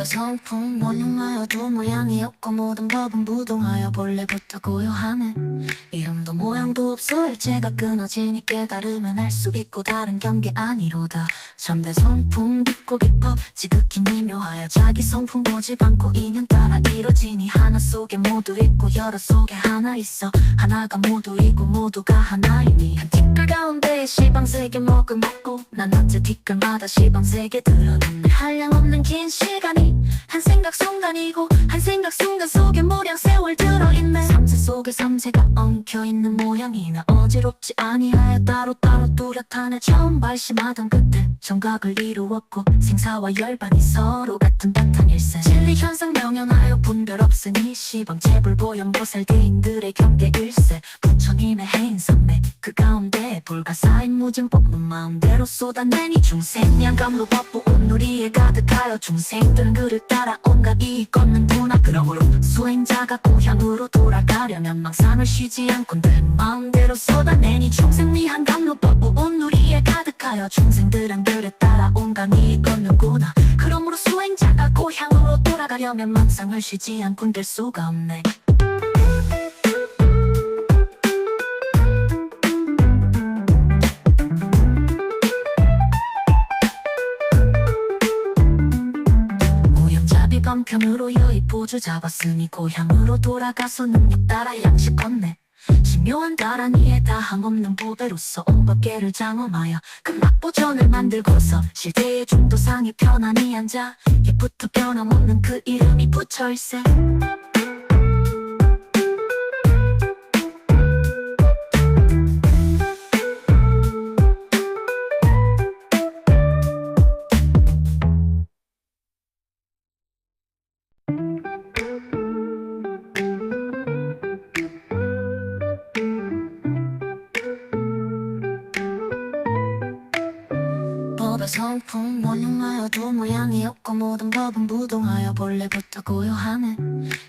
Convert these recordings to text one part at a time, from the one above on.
법의 성품 원흉하여도 모양이 없고 모든 법은 부동하여 본래부터 고요하네. 이름도 모양도 없어 일체가 끊어지니 깨달으면 알 수 있고 다른 경계 아니로다. 참된 성품 깊고 깊어 지극히 미묘하여 자기 성품 보지 않고 인연 따라 이루어지니 하나 속에 모두 있고 여러 속에 하나 있어. 하나가 모두이고 모두가 하나이니 한 티끌 가운데에 시방세계 먹을 먹고 난 어째 티끌마다 시방세계 들어놓네. 한량없는 긴 시간이 한 생각 순간이고 한 생각 순간 속에 모량 세월 들어있네. 삼세 속에 삼세가 엉켜있는 모양이나 어지럽지 아니하여 따로따로 뚜렷하네. 처음 발심하던 그때 정각을 이루었고 생사와 열반이 서로 같은 바탕일세. 진리현상 명연하여 분별 없으니 시방 재불보연보살대인들의 경계일세. 부처님의 해인선매 그 가운데 불가사인 무증법문 마음대로 쏟아내니 중생 양감로 법부 온누리에 가득하여 중생들은 그를 따라 온갖 이익 얻는 문화. 그러므로 수행자가 고향으로 돌아가려면 망상을 쉬지 않고 늘 마음대로 쏟아내니 중생 위한 감로 법부 온누리에 가득하여 중생들은 그를 따라 온갖 이익 얻는구나. 그러므로 수행자가 고향으로 돌아가려면 망상을 쉬지 않고 될 수가 없네. 방편으로 여의 보주 잡았으니 고향으로 돌아가서 능력 따라 양식 걷네. 신묘한 다란이에 다함없는 보배로서 온 법계를 장엄하여 그 막보전을 만들고서 실제의 중도상에 편안히 앉아 옛부터 변함없는 그 이름이 부처일세. 법의 성품 원흉하여도 모양이 없고 모든 법은 부동하여 본래부터 고요하네.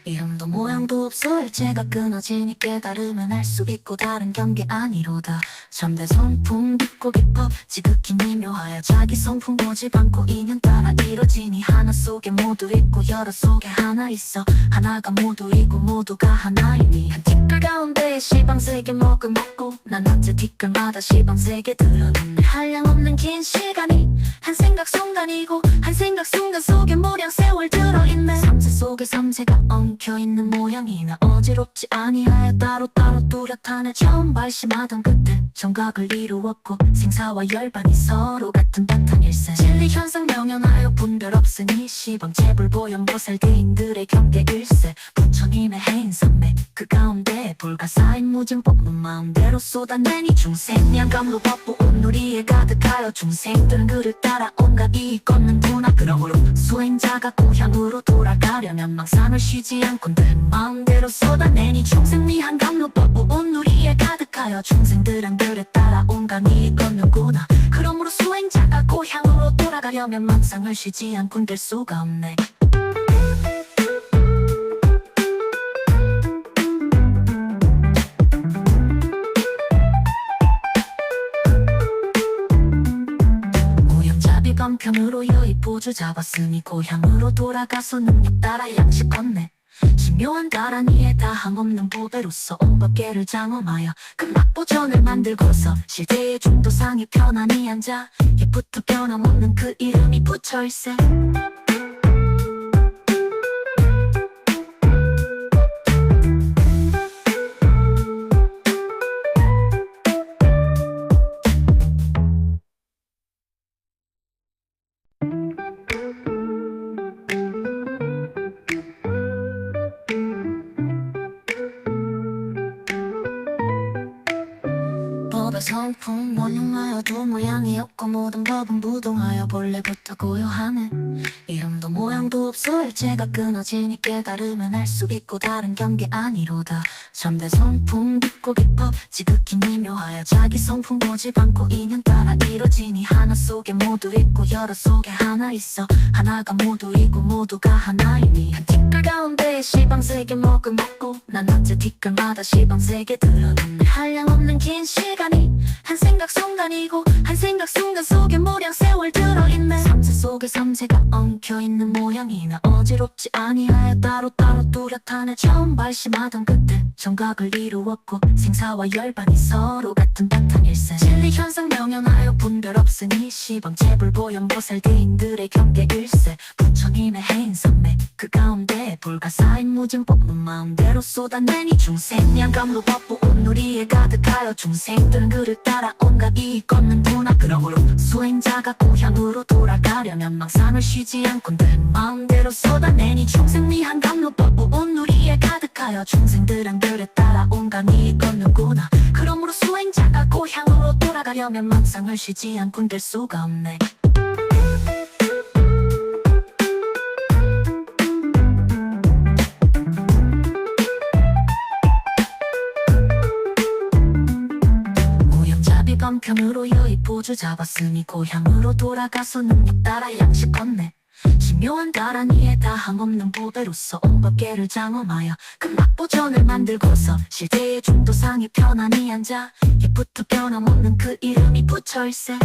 이름도 모양도 없어 일체가 끊어지니 깨달으면 알 수 있고 다른 경계 아니로다. 참된 성품 깊고 깊어 지극히 미묘하여 자기 성품 보지 않고 인연 따라 이루어지니 하나 속에 모두 있고 여러 속에 하나 있어. 하나가 모두이고 모두가 하나이니 한 티끌 가운데에 시방세계 먹을 먹고 난 어째 티끌마다 시방세계 들어놓네. 한량없는 긴 시간이 한 생각 순간이고 한 생각 순간 속에 모량 세월 들어있네. 삼세 속에 삼세가 엉켜있는 모양이나 어지럽지 아니하여 따로따로 뚜렷하네. 처음 발심하던 그때 정각을 이루었고 생사와 열반이 서로 같은 바탕일세. 진리현상 명연하여 분별 없으니 시방 재불보연보살대인들의 경계일세. 부처님의 해인선매 그 가운데 불가사인 무증법문 마음대로 쏟아내니 중생 양감로 법부 온누리에 가득하여 중생들은 그를 따라 온갖 이익 얻는 문화. 그러므로 수행자가 고향으로 돌아가려면 망상을 쉬지 않고 늘 마음대로 쏟아내니 중생 위한 감로 법부 온누리에 가득하여 중생들은 그를 따라 온갖 이익 얻는구나. 그러므로 수행자가 고향으로 돌아가려면 망상을 쉬지 않고 될 수가 없네. 방편으로 여의 보주 잡았으니 고향으로 돌아가서 능력 따라 양식 걷네. 신묘한 다란이에 다함없는 보배로서 온 법계를 장엄하여 그 막보전을 만들고서 실제의 중도상에 편안히 앉아 옛부터 변함없는 그 이름이 부처일세. 법의 성품 원흉하여도 모양이 없고 모든 법은 부동하여 본래부터 고요하네. 이름도 모양도 없어 일체가 끊어지니 깨달으면 알 수 있고 다른 경계 아니로다. 참된 성품 깊고 깊어 지극히 미묘하여 자기 성품 보지 않고 인연 따라 이루어지니 하나 속에 모두 있고 여러 속에 하나 있어. 하나가 모두이고 모두가 하나이니 한 티끌 가운데에 시방세계 먹을 먹고 난 어째 티끌마다 시방세계 들어놓네. 한량없는 긴 시간이 순간이 한 생각 순간이고 한 생각 순간 속에 모량 세월 들어있네. 삼세 속에 삼세가 엉켜있는 모양이나 어지럽지 아니하여 따로따로 뚜렷하네. 처음 발심하던 그때 정각을 이루었고 생사와 열반이 서로 같은 바탕일세. 진리 현상 명연하여 분별 없으니 시방 재불보영 보살대인들의 경계일세. 부처님의 해인선매 그 가운데 불가사인 무증법문 마음대로 쏟아내니 중생 양감로 법부 온누리에 가득하여 중생들은 그를 따라 온갖 이익 얻는 문화. 그러므로 수행자가 고향으로 돌아가려면 망상을 쉬지 않고 늘 마음대로 쏟아내니 중생 미한 감로 법부 온누리에 가득하여 중생들은 그를 따라 온갖 이익 얻는구나. 그러므로 수행자가 고향으로 돌아가려면 망상을 쉬지 않고 될 수가 없네. 간편으로 여의 보주 잡았으니 고향으로 돌아가서 능력 따라 양식 걷네. 신묘한 가라니에 다함없는 보배로서 온 법계를 장엄하여 금박보전을 만들고서 실대의 중도상에 편안히 앉아 옛부터 변함없는 그 이름이 부처일세.